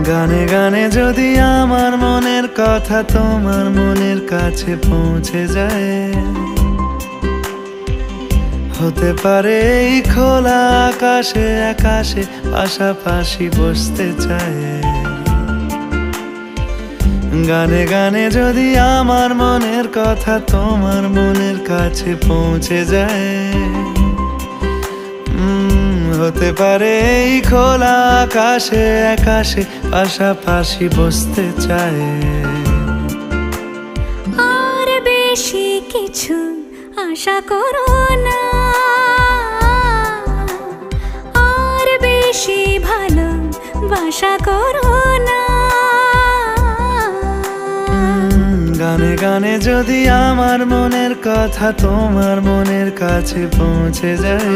গানে গানে যদি আমার মনের কথা তোমার মনের কাছে পৌঁছে যায়, হতে পারে এই খোলা আকাশে আকাশে পাশাপাশি বসতে চায়। গানে গানে যদি আমার মনের কথা তোমার মনের কাছে পৌঁছে যায়, হতে পারে এই খোলা আকাশে আকাশে পাশাপাশি বসতে চায়। আর বেশি কিছু আশা করো না, আর বেশি ভালোবাসা করো না। গানে গানে যদি আমার মনের কথা তোমার মনের কাছে পৌঁছে যায়,